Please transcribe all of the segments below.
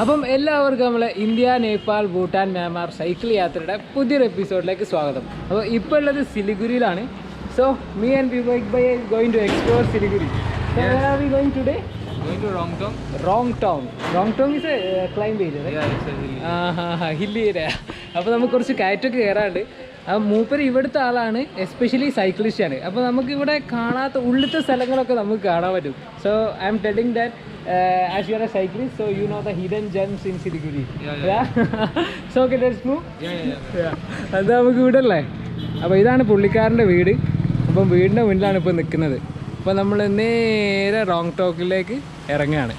അപ്പം എല്ലാവർക്കും നമ്മളെ India, Nepal, Bhutan, Myanmar cycle യാത്രയുടെ പുതിയൊരു എപ്പിസോഡിലേക്ക് സ്വാഗതം. അപ്പോൾ ഇപ്പോൾ ഉള്ളത് സിലിഗുരിയിലാണ്. So me and Vivek by going to explore Siliguri. So where are we going today? Going to Rongtong. Rongtong is a climb area, right? Yeah, it's a hilly. Hilly area. അപ്പോൾ നമുക്ക് കുറച്ച് കയറ്റൊക്കെ കയറാണ്ട്. അപ്പോൾ മൂപ്പര് ഇവിടുത്തെ ആളാണ്, എസ്പെഷ്യലി സൈക്ലിസ്റ്റാണ്. അപ്പോൾ നമുക്ക് ഇവിടെ കാണാത്ത ഉള്ളിലത്തെ സ്ഥലങ്ങളൊക്കെ നമുക്ക് കാണാൻ പറ്റും. So I M telling that as you are a cyclist, so you know the hidden gems in Siliguri. Yeah. So okay, let's move. Yeah. അത് നമുക്ക് വീടല്ലേ. അപ്പോൾ ഇതാണ് പുള്ളിക്കാരൻ്റെ വീട്. അപ്പം വീടിൻ്റെ മുന്നിലാണ് ഇപ്പോൾ നിൽക്കുന്നത്. അപ്പോൾ നമ്മൾ നേരെ റോങ്ടോക്കിലേക്ക് ഇറങ്ങുകയാണ്.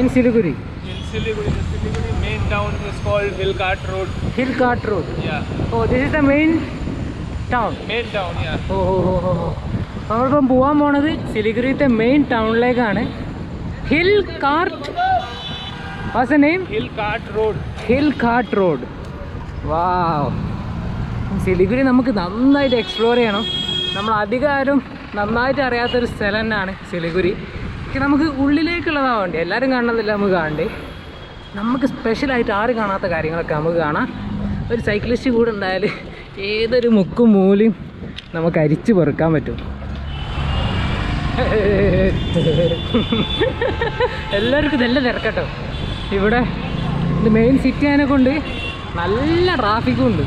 In Siliguri. In Siliguri, the Siliguri main town is called Hillcart Road. Hillcart Road. Yeah. Oh, this is the main town. Main town, yeah. നമ്മളിപ്പം പോകാൻ പോണത് സിലിഗുരിത്തെ മെയിൻ ടൗണിലേക്കാണ്. Hillcart. What's the name? Hillcart Road. Wow. Siliguri നമുക്ക് നന്നായിട്ട് explore ചെയ്യണം. നമ്മൾ അധികം ആരും നന്നായിട്ട് അറിയാത്തൊരു സ്ഥലം തന്നെയാണ് സിലിഗുരി. നമുക്ക് ഉള്ളിലേക്കുള്ളതാണ് വേണ്ടി, എല്ലാവരും കാണുന്നതില്ല നമുക്ക് കാണണ്ടേ. നമുക്ക് സ്പെഷ്യലായിട്ട് ആരും കാണാത്ത കാര്യങ്ങളൊക്കെ നമുക്ക് കാണാം. ഒരു സൈക്ലിസ്റ്റ് കൂടെ ഉണ്ടായാൽ ഏതൊരു മുക്കും മൂലയും നമുക്ക് അരിച്ച് പെറുക്കാൻ പറ്റും. എല്ലാവർക്കും നല്ല തിരക്കട്ടോ ഇവിടെ. ഇത് മെയിൻ സിറ്റി ആയതിനെ കൊണ്ട് നല്ല ട്രാഫിക്കും ഉണ്ട്.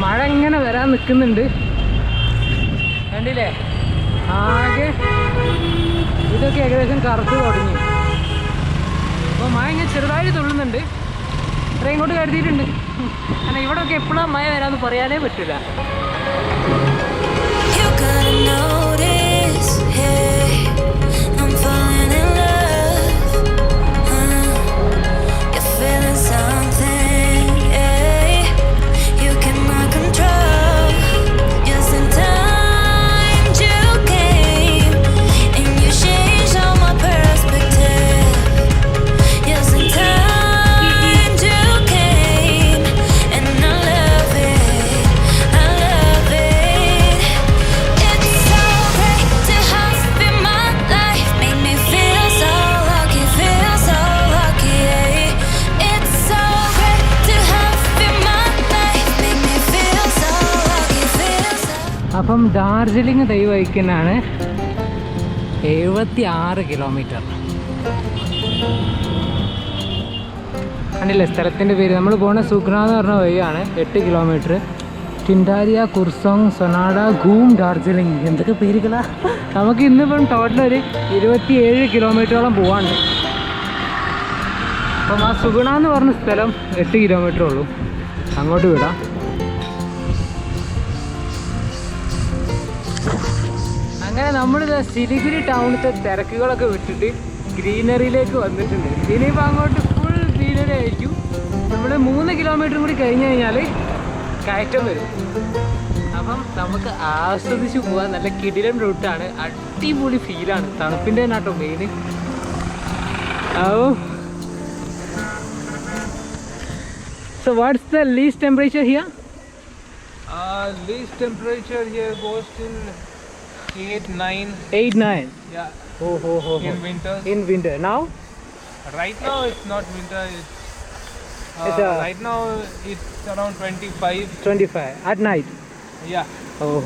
മഴ ഇങ്ങനെ വരാൻ നിൽക്കുന്നുണ്ട്, കണ്ടില്ലേ? ആകെ ഇതൊക്കെ ഏകദേശം കറുത്ത് തുടങ്ങി. അപ്പോൾ മഴ ഇങ്ങനെ ചെറുതായിട്ട് തുള്ളുന്നുണ്ട്. ഇത്രയും ഇങ്ങോട്ട് കരുതിയിട്ടുണ്ട്. കാരണം ഇവിടെയൊക്കെ എപ്പോഴും മഴ വരാമെന്ന് പറയാനേ പറ്റില്ല. അപ്പം ഡാർജിലിംഗ് ദൈവൈക്കനാണ് 76 കിലോമീറ്റർ. കണ്ടില്ലേ സ്ഥലത്തിൻ്റെ പേര്? നമ്മൾ പോകുന്ന സുഗ്ന എന്ന് പറഞ്ഞ വഴിയാണ്. 8 കിലോമീറ്റർ. ടിൻഡാരിയ, കുർസോങ്, സൊനാഡ, ഗൂം, ഡാർജിലിംഗ്, എന്തൊക്കെ പേരുകളാ. നമുക്ക് ഇന്നിപ്പം ടോട്ടൽ ഒരു 27 കിലോമീറ്ററോളം പോകാനുണ്ട്. അപ്പം ആ സുഗുണ എന്ന് പറഞ്ഞ സ്ഥലം 8 കിലോമീറ്റർ ഉള്ളൂ. അങ്ങോട്ട് വിടാം. അങ്ങനെ നമ്മൾ സിലിഗുരി ടൗണിലത്തെ തിരക്കുകളൊക്കെ വിട്ടിട്ട് ഗ്രീനറിയിലേക്ക് വന്നിട്ടുണ്ട്. ഇനിയിപ്പോൾ അങ്ങോട്ട് ഫുൾ ഗ്രീനറി ആയിരിക്കും. നമ്മൾ 3 കിലോമീറ്ററും കൂടി കഴിഞ്ഞ് കഴിഞ്ഞാൽ കയറ്റം വരും. അപ്പം നമുക്ക് ആസ്വദിച്ച് പോകാൻ നല്ല കിടിലൻ റൂട്ടാണ്. അടിപൊളി ഫീലാണ്. തണുപ്പിൻ്റെ തന്നെ കേട്ടോ main. So what's the least temperature here? Least temperature here goes till 8-9. 8-9. Yeah. Oh. In winter. In winter. Now? Right now it's not winter. Right now it's around 25. 25. At night? Yeah. Oh.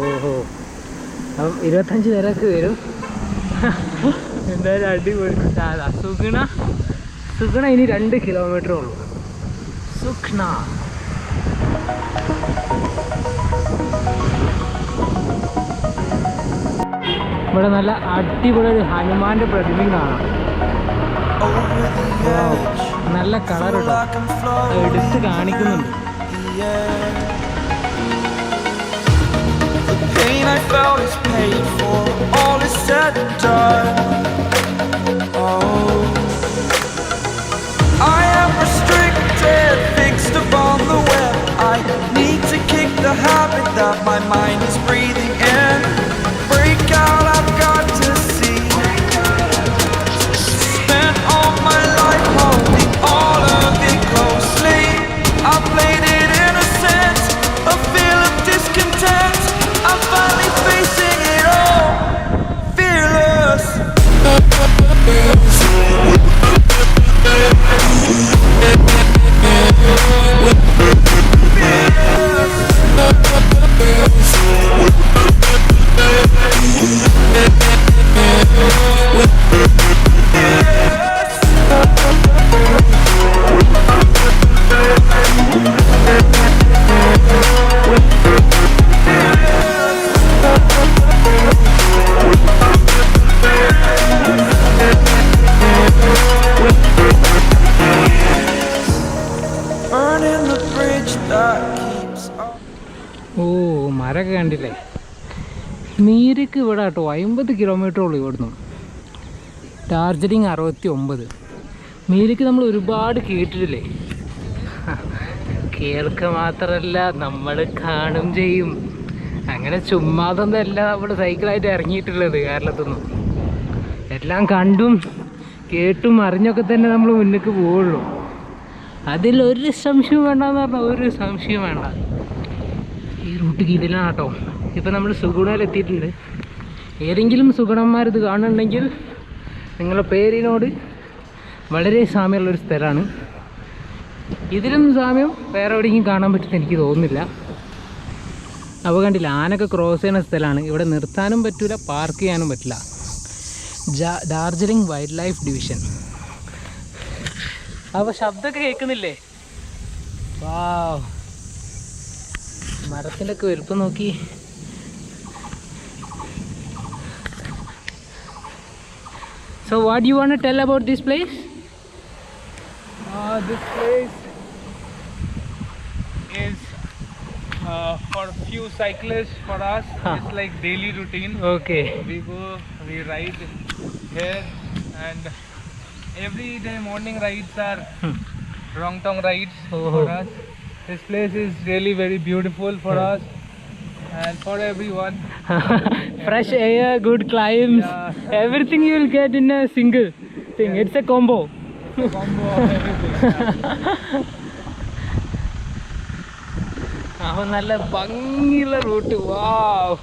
25 പേരൊക്കെ വരും. എന്തായാലും അടിപൊളി. സുഖ്ന ഇനി 2 kilometre ഉള്ളൂ. സുഖ്ന. ഇവിടെ നല്ല അടിപൊളി ഒരു ഹനുമാന്റെ പ്രതിമയും കാണാം. നല്ല കളർ എടുത്ത് കാണിക്കുന്നുണ്ട്. Pain I felt is paid for, all is said and done. Oh, I am restricted, fixed upon the web. I need to kick the habit that my mind is breathing in. Break out, I've got to see. Spent all my life holding all of it closely. I played it innocent, a feel of discontent. I'm finally facing it all, fearless. മരമൊക്കെ കണ്ടില്ലേ? മീരക്ക് ഇവിടെ കേട്ടോ 50 kilometre ഉള്ളൂ ഇവിടുന്ന്. ഡാർജിലിംഗ് 69. മീരക്ക് നമ്മൾ ഒരുപാട് കേട്ടിട്ടില്ലേ? കേൾക്കുക മാത്രമല്ല നമ്മൾ കാണും ചെയ്യും. അങ്ങനെ ചുമ്മാതൊന്നല്ല നമ്മൾ സൈക്കിളായിട്ട് ഇറങ്ങിയിട്ടുള്ളത് കേരളത്തിൽ നിന്നും. എല്ലാം കണ്ടും കേട്ടും അറിഞ്ഞൊക്കെ തന്നെ നമ്മൾ മുന്നേക്ക് പോവുള്ളൂ. അതിലൊരു സംശയം വേണ്ടെന്ന് പറഞ്ഞാൽ ഒരു സംശയം വേണ്ട. ഈ റൂട്ട് കീഴിലാണ് കേട്ടോ. ഇപ്പം നമ്മൾ സുഗുണയിൽ എത്തിയിട്ടുണ്ട്. ഏതെങ്കിലും സുഗുണന്മാരിത് കാണുന്നുണ്ടെങ്കിൽ നിങ്ങളുടെ പേരിനോട് വളരെ സാമ്യമുള്ളൊരു സ്ഥലമാണ്. ഇതിലും സാമ്യം വേറെ എവിടെയെങ്കിലും കാണാൻ പറ്റുമെന്ന് എനിക്ക് തോന്നുന്നില്ല. അപ്പോൾ കണ്ടില്ല, ആനൊക്കെ ക്രോസ് ചെയ്യുന്ന സ്ഥലമാണ്. ഇവിടെ നിർത്താനും പറ്റില്ല, പാർക്ക് ചെയ്യാനും പറ്റില്ല. Darjeeling wild life division. അപ്പോൾ ശബ്ദമൊക്കെ കേൾക്കുന്നില്ലേ? വാവ്, മരത്തിൻ്റെ ഒക്കെ വലുപ്പം നോക്കി. So what do you want to tell about this place? This place is for few cyclists. For us, it's like daily routine. Okay. We go, we ride here, and every day morning rides are Rongtong rides for us. This place is really very beautiful for us and for everyone. Fresh air, good climbs, everything you will get in a single thing. It's a combo. Combo of everything. അപ്പോൾ നല്ല ഭംഗിയുള്ള route. Wow.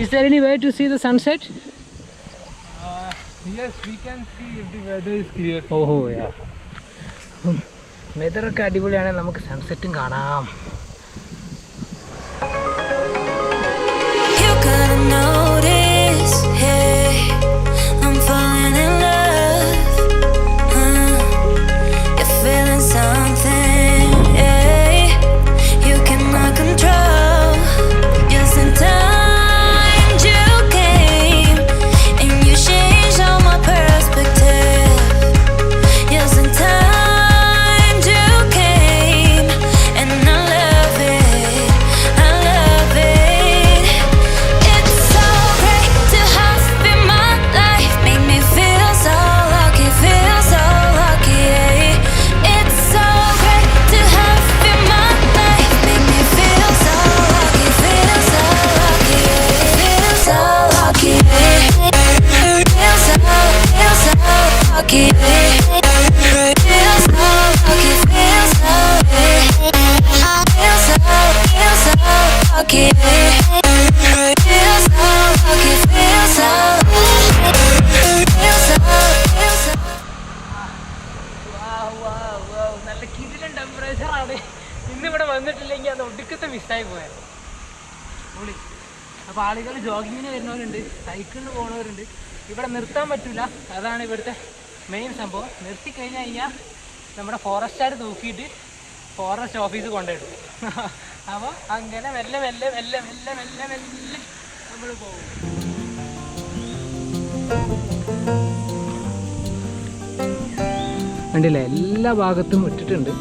Is there any way to see the sunset? Yes, we can see if the weather is clear. ഓഹോ യാ, വെതറൊക്കെ അടിപൊളിയാണെങ്കിൽ നമുക്ക് സൺസെറ്റും കാണാം. You gotta notice, hey, I'm falling in love. You're feeling something, hey, you cannot control. Just in time you came and you changed all my perspective. Just in time you came and I let lucky. Feel so lucky, feel so നല്ല കിടിലൻ ടെമ്പറേച്ചറാണ്. ഇന്നിവിടെ വന്നിട്ടില്ലെങ്കിൽ അത് ഒടുക്കത്തെ മിസ്സായി പോയാൽ പൊളി. അപ്പോൾ ആളുകൾ ജോഗിങ്ങിന് വരുന്നവരുണ്ട്, സൈക്കിളിന് പോകുന്നവരുണ്ട്. ഇവിടെ നിർത്താൻ പറ്റില്ല, അതാണ് ഇവിടുത്തെ മെയിൻ സംഭവം. നിർത്തിക്കഴിഞ്ഞാൽ കഴിഞ്ഞാൽ നമ്മുടെ ഫോറസ്റ്റുകാർ നോക്കിയിട്ട് ഫോറസ്റ്റ് ഓഫീസ് കൊണ്ടുപോയിടും. അപ്പോൾ അങ്ങനെ മെല്ലെ മെല്ലെ മെല്ലെ മെല്ലെ മെല്ലെ മെല്ലെ നമ്മൾ പോകും. കണ്ടില്ലേ, എല്ലാ ഭാഗത്തും ഇട്ടിട്ടുണ്ട്.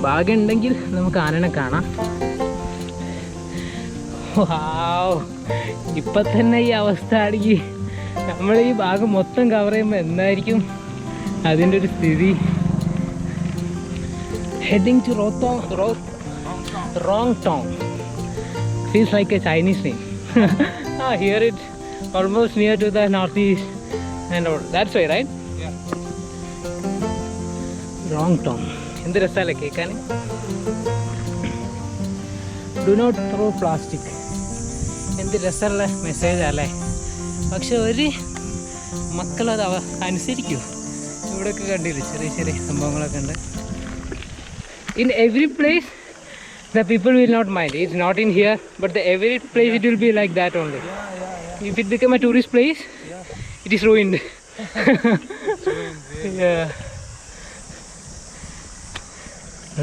ഭാഗ്യം ഉണ്ടെങ്കിൽ നമുക്ക് ആനനെ കാണാം. ഇപ്പം തന്നെ ഈ അവസ്ഥ ആണെങ്കിൽ നമ്മൾ ഈ ഭാഗം മൊത്തം കവർ ചെയ്യുമ്പോൾ എന്തായിരിക്കും അതിൻ്റെ ഒരു സ്ഥിതി. Heading to wrong tongue feels like a Chinese name. Here it's almost near to the northeast and all. That's why, right? Yeah. Wrong tongue. എന്ത് രസമല്ലേ കേൾക്കാൻ. Do not throw plastic. എന്ത് രസമുള്ള മെസ്സേജല്ലേ. പക്ഷെ ഒരു മക്കളത് അനുസരിക്കൂ. ഇവിടെയൊക്കെ കണ്ടില്ല ചെറിയ ചെറിയ സംഭവങ്ങളൊക്കെ ഉണ്ട്. In every place the people will not mind. It's not in here, but every place it will be like that only. If it become a tourist place, it is ruined. Yeah.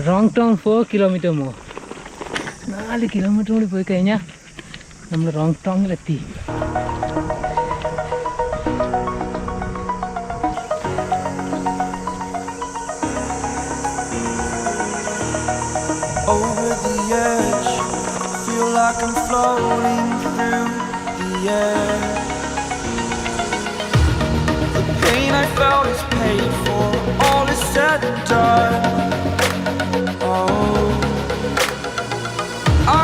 Wrong turn 4 kilometer more. 4 kilometer കൂടി പോയി കഴിഞ്ഞാൽ നമ്മൾ wrong ടോങ്ങിലെത്തി. Over the edge, feel like I'm floating through the air. The pain I felt is paid for, all is said and done. Oh,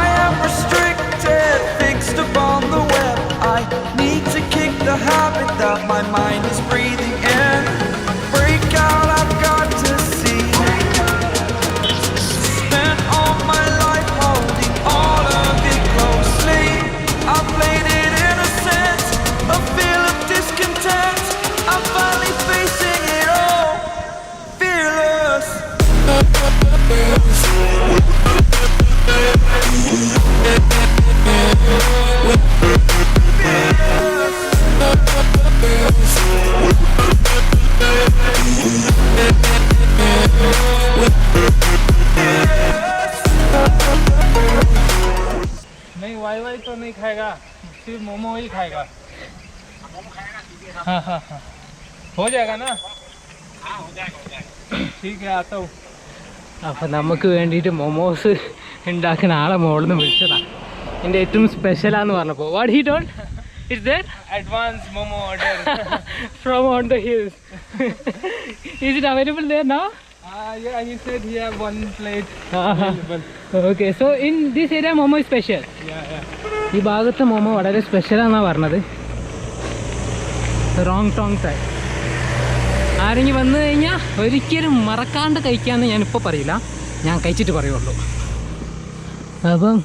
I am restricted, fixed upon the web. I need to kick the habit that my mind is breathing in. Break out, I've got to see. Spent all my life holding all of it closely. I played it innocent, a feel of discontent. I'm finally facing it all, fearless. नहीं Y Y तो नहीं खाएगा, सिर्फ मोमो ही खाएगा. हाँ हाँ हाँ हो जाएगा ना. ठीक है आता हूँ. അപ്പം നമുക്ക് വേണ്ടിയിട്ട് മൊമോസ് ഉണ്ടാക്കുന്ന ആളെ മുകളിൽ നിന്ന് വിളിച്ചതാണ്. എൻ്റെ ഏറ്റവും സ്പെഷ്യലാന്ന് പറഞ്ഞപ്പോൾ what he told it's that Advance momo order. From on the hills. Is it available there now? Yeah, he said he have one plate available. Okay, so in this area momo special. Yeah, yeah. ഈ ഭാഗത്തെ മോമോ വളരെ സ്പെഷ്യലാണെന്നാണ് പറഞ്ഞത്. Wrong Tong side ആരെങ്കിലും വന്നു കഴിഞ്ഞാൽ ഒരിക്കലും മറക്കാണ്ട് കഴിക്കാമെന്ന് ഞാനിപ്പോൾ പറയില്ല, ഞാൻ കഴിച്ചിട്ട് പറയുള്ളൂ. അപ്പം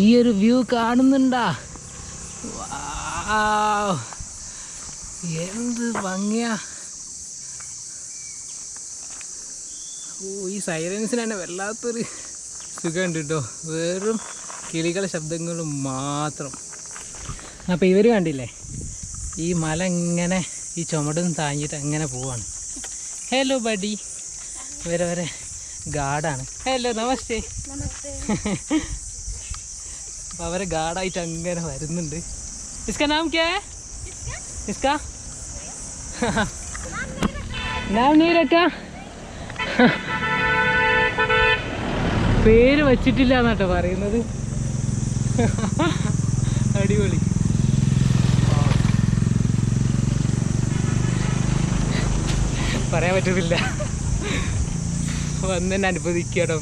ഈ ഒരു വ്യൂ കാണുന്നുണ്ടാ? വൗ, എന്ത് ഭംഗിയാ. ഓ, ഈ സൈലൻസിന് തന്നെ വല്ലാത്തൊരു സുഖമുണ്ട് കേട്ടോ. വെറും കിളികളുടെ ശബ്ദങ്ങളും മാത്രം. അപ്പോൾ ഇവർ കണ്ടില്ലേ, ഈ മല ഇങ്ങനെ ഈ ചുമടും താങ്ങിയിട്ട് അങ്ങനെ പോവാണ്. ഹലോ ബഡി, വരെ ഗാർഡാണ്. ഹലോ നമസ്തേ. അപ്പോൾ അവരെ ഗാർഡായിട്ട് അങ്ങനെ വരുന്നുണ്ട്. ഇസ്കാ നാം ക്യാ ഹൈ? ഇസ്കാ നാം നീ രക്കാ. പേര് വച്ചിട്ടില്ല എന്നാട്ടോ പറയുന്നത്. അടിപൊളി. പറയാൻ പറ്റുന്നില്ല, വന്നെന്നെ അനുഭവിക്കടോ.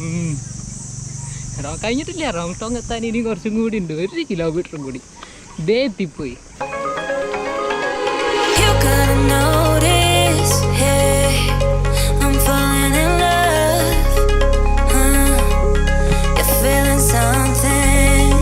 എടാ കഴിഞ്ഞിട്ടില്ല, റോങ് ടോങ് എത്താൻ ഇനി കുറച്ചും കൂടി ഉണ്ട്, 1 കിലോമീറ്ററും കൂടി. ഇതേ എത്തിപ്പോയി. You gotta notice, hey, I'm falling in love. You're feeling something,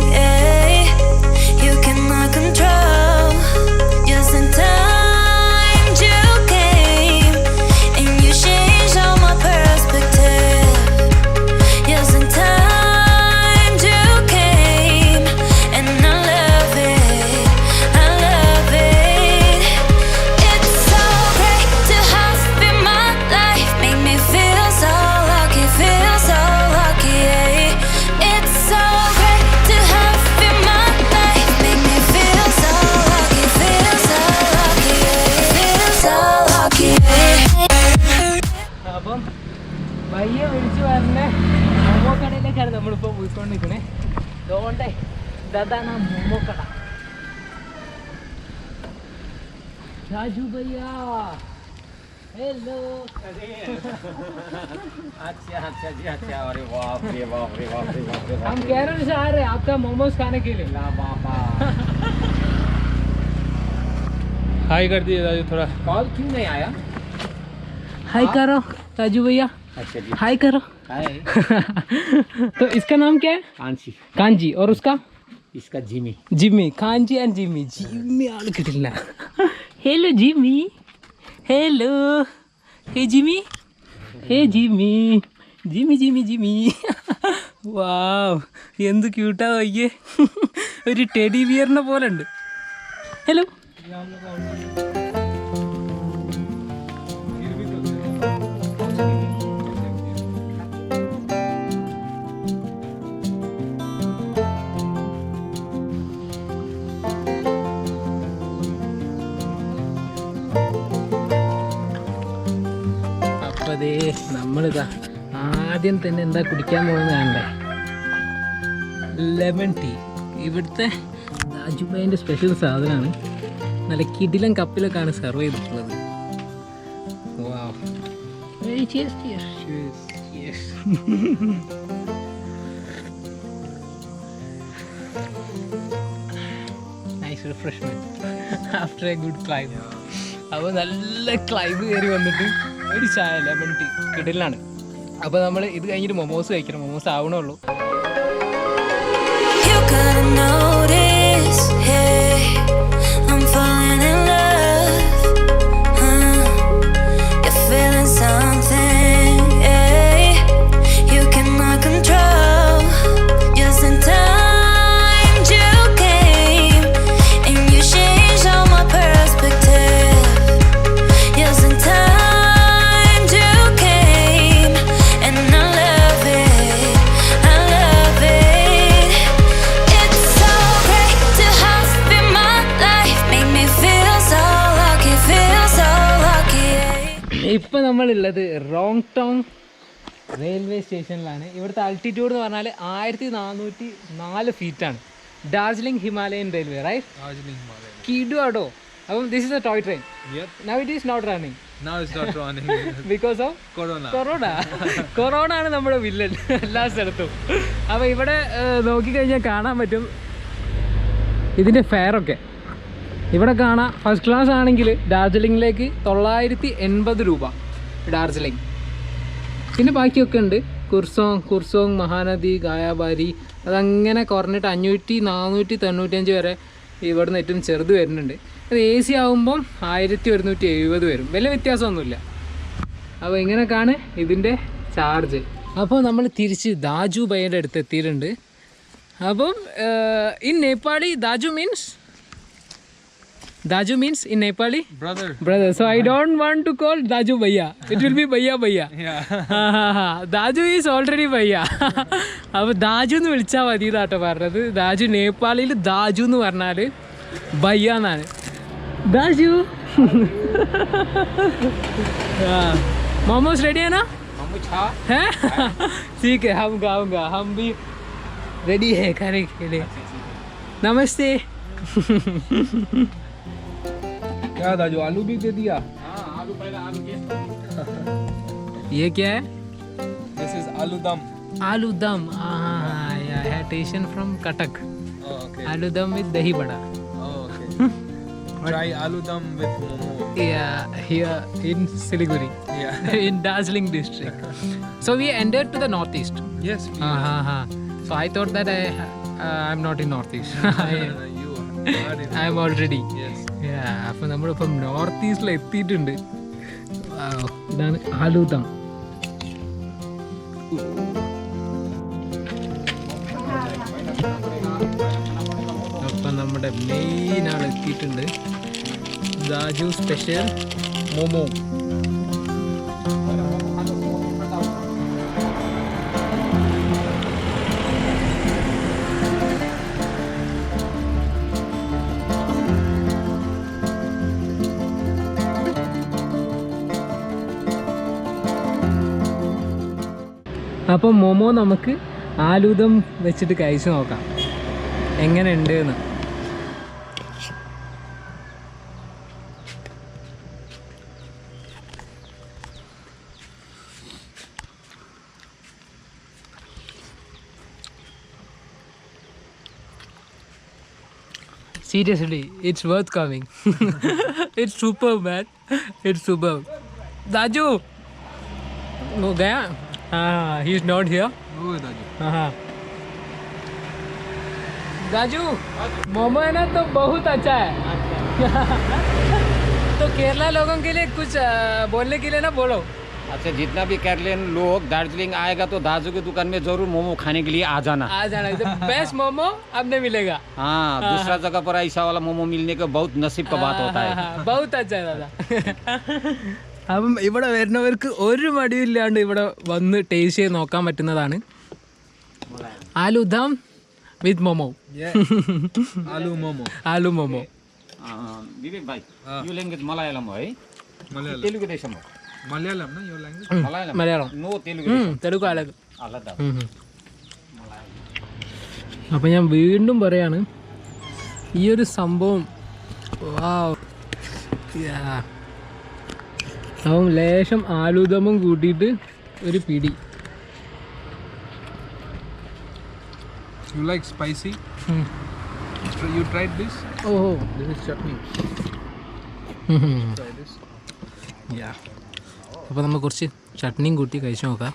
അവിടേക്കാണ് നമ്മളിപ്പോൾ പോയിക്കൊണ്ടിരിക്കണേ. അതുകൊണ്ടേ ഇതാണ് മോമോ കട. രാജു ഭയ്യ हेलो. अच्छा अच्छा जी अच्छा. अरे बाप रे बाप रे बाप रे बाप रे. हम केरल से आ रहे हैं आपका मोमोज खाने के लिए. ला बाबा. हाय कर दिए राजू थोड़ा. कॉल क्यों नहीं आया? हाय करो राजू भैया. अच्छा जी. हाय करो. हाय. तो इसका नाम क्या है? कांची. कांजी. और उसका? इसका Jimmy. Jimmy. Kanji and Jimmy. Jimmy आल किटिला. Hello Jimmy. Hello. Hey Jimmy. Hey Jimmy. Jimmy Jimmy Jimmy. Wow, എന്ത് ക്യൂട്ടാ വയ്യേ. ഒരു ടെഡി ബിയറിനെ പോലെ ഉണ്ട്. ഹലോ. അപ്പോൾ അതേ നമ്മളിതാ ആദ്യം തന്നെ എന്താ കുടിക്കാൻ പോകുന്നതാണല്ലേ, ലെമൺ ടീ. ഇവിടുത്തെ രാജുബായിൻ്റെ സ്പെഷ്യൽ സാധനമാണ്. നല്ല കിടിലൻ കപ്പിലൊക്കെയാണ് സെർവ് ചെയ്തിട്ടുള്ളത്. Wow, very tasty. Nice refreshment after a good climb. അപ്പോൾ നല്ല ക്ലൈംബ് കയറി വന്നിട്ട് ഒരു ചായ ലെമൺ ടീ കിടിലാണ്. അപ്പോൾ നമ്മൾ ഇത് കഴിഞ്ഞിട്ട് മൊമോസ് കഴിക്കണം. മൊമോസ് ആവണേ ഉള്ളൂ. You gotta notice, hey, I'm falling in love. You're feeling something, hey, you cannot control. Just in time you came and you changed all my perspective. Just in time you came and I love it, I love it. It's so great to have in my life, make me feel so lucky, feel so lucky. ഇപ്പം നമ്മളുള്ളത് wrong Tong railway സ്റ്റേഷനിലാണ്. ഇവിടുത്തെ altitude എന്ന് പറഞ്ഞാൽ 1404 ഫീറ്റാണ്. Darjeeling Himalayan railway, right? Darjeeling Himalaya. കിഡു ആടോ. അപ്പം this is a toy train. Yep. Now it is not running Now it's not running. Because of Corona. Corona ആണ് നമ്മുടെ വില്ലൻ എല്ലാ സ്ഥലത്തും. അപ്പോൾ ഇവിടെ നോക്കിക്കഴിഞ്ഞാൽ കാണാൻ പറ്റും ഇതിൻ്റെ ഫെയറൊക്കെ. ഇവിടെ കാണാം, ഫസ്റ്റ് ക്ലാസ് ആണെങ്കിൽ ഡാർജിലിംഗിലേക്ക് 980 രൂപ ഡാർജിലിംഗ്. പിന്നെ ബാക്കിയൊക്കെ ഉണ്ട്, കുർസോങ്, മഹാനദി, ഗായാബാരി, അതങ്ങനെ കുറഞ്ഞിട്ട് 500, 495 വരെ ഇവിടുന്ന് ഏറ്റവും ചെറുത് വരുന്നുണ്ട്. അത് എ സി ആകുമ്പം 1170 വരും. വലിയ വ്യത്യാസമൊന്നുമില്ല. അപ്പോൾ ഇങ്ങനെയൊക്കെയാണ് ഇതിൻ്റെ ചാർജ്. അപ്പോൾ നമ്മൾ തിരിച്ച് ദാജു ബൈയുടെ അടുത്ത് എത്തിയിട്ടുണ്ട്. അപ്പം in Nepali daju means in Nepali brother. So I don't want to call Daju Bhaiya. It will be Bhaiya. Yeah. Daju is already Bhaiya. അപ്പോൾ ദാജു എന്ന് വിളിച്ചാൽ മതി എന്നാട്ടോ പറഞ്ഞത്. ദാജു നേപ്പാളിൽ ദാജു എന്ന് പറഞ്ഞാൽ ഭയ്യ എന്നാണ്. ദാജു मोमोज रेडी है ना? है ठीक है, हम भी रेडी है खाने के लिए. नमस्ते. क्या दाजू, आलू भी दे दिया? आलू पहले आलू के. ये क्या है? This is aloo dum. आलू दम. I had tasted from Katak. Oh, okay. आलू दम with dahi bada. Oh, okay. Try aloo dum with momo. Yeah, here in Siliguri. Yeah. In Darjeeling district. So we entered to the northeast. Yes, please. So I thought that I'm not in northeast. You are in. I'm already. Yes. Yeah, അപ്പോൾ നമ്മളിപ്പം north ഈസ്റ്റിൽ എത്തിയിട്ടുണ്ട്. ഇതാണ് ആലൂ ദം. അപ്പം നമ്മുടെ main ആൾ എത്തിയിട്ടുണ്ട്. ദാജു special momo. അപ്പം മോമോ നമുക്ക് ആലൂദം വെച്ചിട്ട് കഴിച്ച് നോക്കാം എങ്ങനെ ഉണ്ട് എന്ന്. Seriously, it's worth coming. It's superb, man. It's superb. Daju! Oh, gaya? He's not here. दाजू momo है ना तो बहुत अच्छा है. तो केरला लोगों के लिए कुछ बोलने के लिए ना बोलो. अच्छा, जितना भी केरलियन लोग दार्जिलिंग आएगा तो दाजू की दुकान में जरूर मोमो खाने के लिए आ जाना. बेस्ट मोमो अब नहीं मिलेगा. हाँ, दूसरा जगह पर ऐसा वाला मोमो मिलने का बहुत नसीब का बात होता है. बहुत अच्छा है दादा. അപ്പം ഇവിടെ വരുന്നവർക്ക് ഒരു മടിയില്ലാണ്ട് ഇവിടെ വന്ന് ടേസ്റ്റ് ചെയ്ത് നോക്കാൻ പറ്റുന്നതാണ് ആലുദം വിത്ത് മോമോ. आलू मोमो. विवेक भाइ, यो ल्याङ्ग्वेज मलयालम हो है? तेलुगु देशम हो. Malayalam, no? Your language? Malayalam. No Telugu Desam. Telugu അലഗ്. अलग അപ്പം ഞാൻ വീണ്ടും പറയാണ് ഈ ഒരു സംഭവം വാവ്. അപ്പം ലേശം ആലുദമും കൂട്ടിയിട്ട് ഒരു പിടി. You like spicy? You tried this? ഓഹോ, This is chutney. Try this. അപ്പോൾ നമ്മൾ കുറച്ച് ചട്നിയും കൂട്ടി കഴിച്ച് നോക്കാം.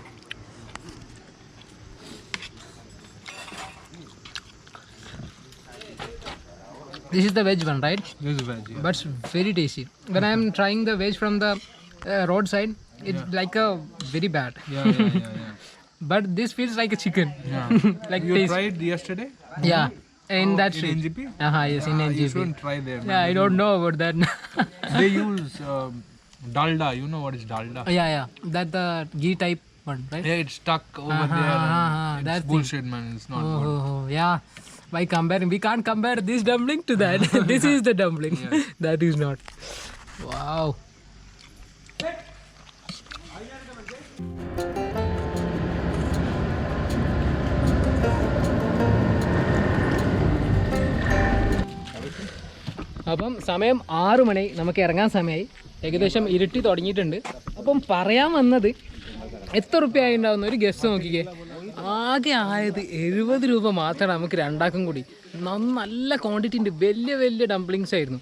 This is the veg one, right? This is veg. Yeah. But it's very tasty. When I am trying the veg from the roadside, it's like a very bad. Yeah. But this feels like a chicken. Yeah. Like You taste. tried yesterday? Yeah. In that In street. NGP? Yes, in You NGP. shouldn't try there. man. Yeah, I don't know about that. They use dalda. You know what is dalda? Yeah. That the ghee type one, right? Yeah, it's stuck over there. And that's it's bullshit, man. It's not good. Oh, yeah. By comparing, we can't compare this dumpling to that. This is the dumpling. That is not. Wow. അപ്പം സമയം 6 മണി, നമുക്ക് ഇറങ്ങാൻ സമയമായി. ഏകദേശം ഇരുട്ടി തുടങ്ങിയിട്ടുണ്ട്. അപ്പം പറയാൻ വന്നത് എത്ര റുപ്യ ആയിട്ടുണ്ടാവുന്ന ഒരു ഗസ്റ്റ് നോക്കിക്കേ. ആകെ ആയത് 70 രൂപ മാത്രമാണ് നമുക്ക് രണ്ടാക്കും കൂടി. നല്ല ക്വാണ്ടിറ്റി ഉണ്ട്. വലിയ ഡംപ്ലിങ്സ് ആയിരുന്നു.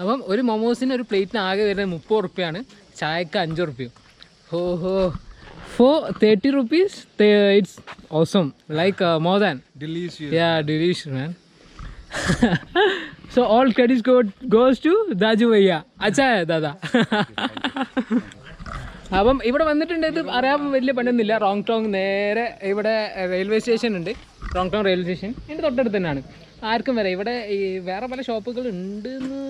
അപ്പം ഒരു മൊമോസിന് ഒരു പ്ലേറ്റിന് ആകെ വരുന്നത് 30 റുപ്യാണ്, ചായക്ക് 5 റുപ്യയും. For 30 rupees, it's awesome. Like more than. Delicious. Yeah, delicious, man. So all credit goes to Daju Bhaiya. Acha hai dada. അപ്പം ഇവിടെ വന്നിട്ടുണ്ട്. ഇത് അറിയാൻ വലിയ പണിയൊന്നുമില്ല. റോങ് ടോങ് നേരെ ഇവിടെ റെയിൽവേ സ്റ്റേഷൻ ഉണ്ട്. റോങ് ടോങ് റെയിൽവേ സ്റ്റേഷൻ ഇതിൻ്റെ തൊട്ടടുത്ത് തന്നെയാണ്. ആർക്കും വരാം. ഇവിടെ ഈ വേറെ പല ഷോപ്പുകൾ ഉണ്ടെന്ന്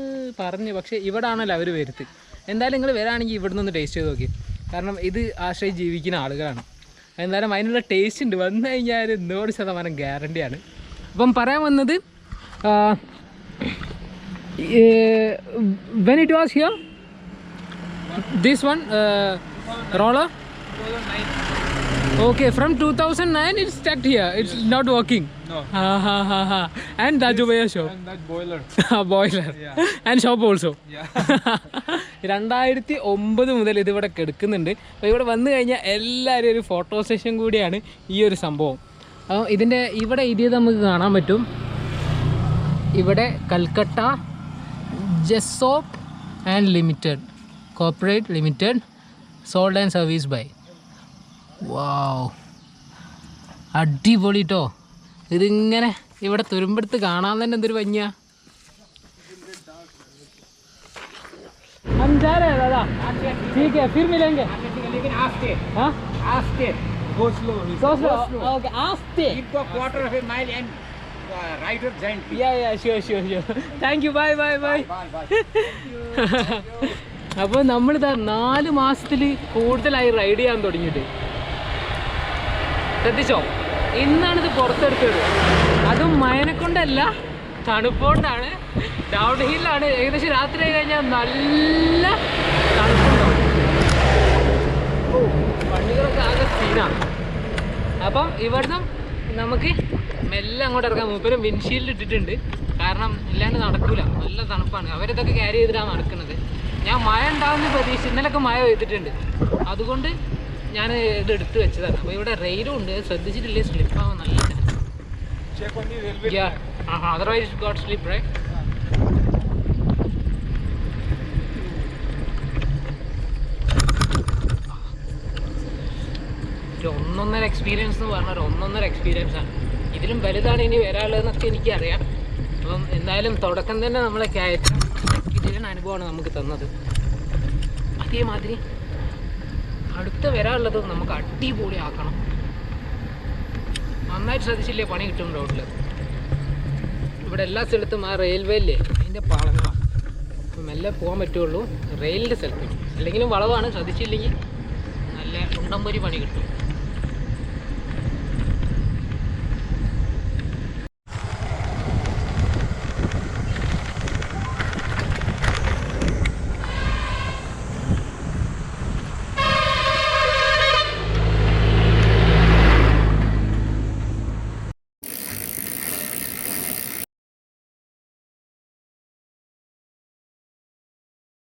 പറഞ്ഞ്, പക്ഷേ ഇവിടെ ആണല്ലോ അവർ വരുത്ത്. എന്തായാലും നിങ്ങൾ വരാണെങ്കിൽ ഇവിടെ നിന്ന് ടേസ്റ്റ് ചെയ്ത് നോക്കി. കാരണം ഇത് ആശ്രയിച്ച് ജീവിക്കുന്ന ആളുകളാണ്. എന്തായാലും അതിനുള്ള ടേസ്റ്റ് ഉണ്ട്. വന്നു കഴിഞ്ഞാൽ 100% ഗ്യാരണ്ടിയാണ്. അപ്പം പറയാൻ വന്നത് when it was here, this one roller 2009. Okay, from 2009 it's stuck here. It's not working. No. And Daju Bhaiya shop. And that boiler. Boiler. Yeah. And shop also. Yeah. 2009 മുതൽ ഇതിവിടെ കിടക്കുന്നുണ്ട്. അപ്പോൾ ഇവിടെ വന്നു കഴിഞ്ഞാൽ എല്ലാവരും ഒരു ഫോട്ടോ സെഷൻ കൂടിയാണ് ഈ ഒരു സംഭവം. അപ്പോൾ ഇതിൻ്റെ ഇവിടെ എഴുതിയത് നമുക്ക് കാണാൻ പറ്റും. ഇവിടെ Calcutta Jessop and limited corporate limited sold and service by. Wow, അടിപൊളി കേട്ടോ. ഇതിങ്ങനെ ഇവിടെ തുരുമ്പെടുത്ത് കാണാൻ തന്നെ എന്തൊരു ഭംഗിയാ. हम जा रहे हैं दादा. ठीक है, फिर मिलेंगे. लेकिन आस्ते हाँ, आस्ते Go slow. so slow. Okay, आस्ते. keep a quarter of a mile and ride it gently. Yeah, sure. Thank you. Bye. Bye. അപ്പോൾ നമ്മളിതാ 4 മാസത്തിൽ കൂടുതലായി റൈഡ് ചെയ്യാൻ തുടങ്ങിയിട്ട്. ശ്രദ്ധിച്ചോ, ഇന്നാണിത് പുറത്തെടുത്തത്. അതും മഴനെക്കൊണ്ടല്ല, തണുപ്പോണ്ടാണ്. ഡൗൺ ഹില്ലാണ്. ഏകദേശം രാത്രി ആയി കഴിഞ്ഞാൽ നല്ല തണുപ്പുണ്ടാവും. വണ്ടികളൊക്കെ ആകെ സീനാണ്. അപ്പം ഇവിടുന്ന് നമുക്ക് മെല്ലെ അങ്ങോട്ട് ഇറക്കാം. മൂപ്പരും വിൻഷീൽഡ് ഇട്ടിട്ടുണ്ട്, കാരണം ഇല്ലാണ്ട് നടക്കൂല, നല്ല തണുപ്പാണ്. അവരിതൊക്കെ ക്യാരി ചെയ്തിട്ടാണ് നടക്കുന്നത്. ഞാൻ മഴ ഉണ്ടാവുന്ന പ്രതീക്ഷ, ഇന്നലൊക്കെ മഴ പെയ്തിട്ടുണ്ട്, അതുകൊണ്ട് ഞാൻ ഇത് എടുത്ത് വെച്ചതാണ്. അപ്പോൾ ഇവിടെ റെയിലും ഉണ്ട്, ശ്രദ്ധിച്ചിട്ടില്ലേ സ്ലിപ്പാവാൻ നല്ല അതർവൈസ് ഗോട്ട് സ്ലിപ്പ് റൈറ്റ്. ഒന്നൊന്നര എക്സ്പീരിയൻസ് എന്ന് പറഞ്ഞാൽ ഒന്നൊന്നര എക്സ്പീരിയൻസ് ആണ്. ഇതിലും വലുതാണ് ഇനി വരാനുള്ളതെന്നൊക്കെ എനിക്കറിയാം. അപ്പം എന്തായാലും തുടക്കം തന്നെ നമ്മളെ കയറ്റം ഇതിന് അനുഭവമാണ് നമുക്ക് തന്നത്. അതേമാതിരി അടുത്ത വരാനുള്ളത് നമുക്ക് അടിപൊളി ആക്കണം. നന്നായിട്ട് ശ്രദ്ധിച്ചില്ലേ പണി കിട്ടും റോഡിൽ. ഇവിടെ എല്ലാ സ്ഥലത്തും ആ റെയിൽവേയില്ലേ അതിൻ്റെ പാളങ്ങളാണ്. അപ്പം മെല്ലെ പോകാൻ പറ്റുള്ളൂ റെയിലിൻ്റെ സ്ഥലത്ത്. അല്ലെങ്കിലും വളവാണ്, ശ്രദ്ധിച്ചില്ലെങ്കിൽ നല്ല ഉണ്ടംപൊരി പണി കിട്ടും.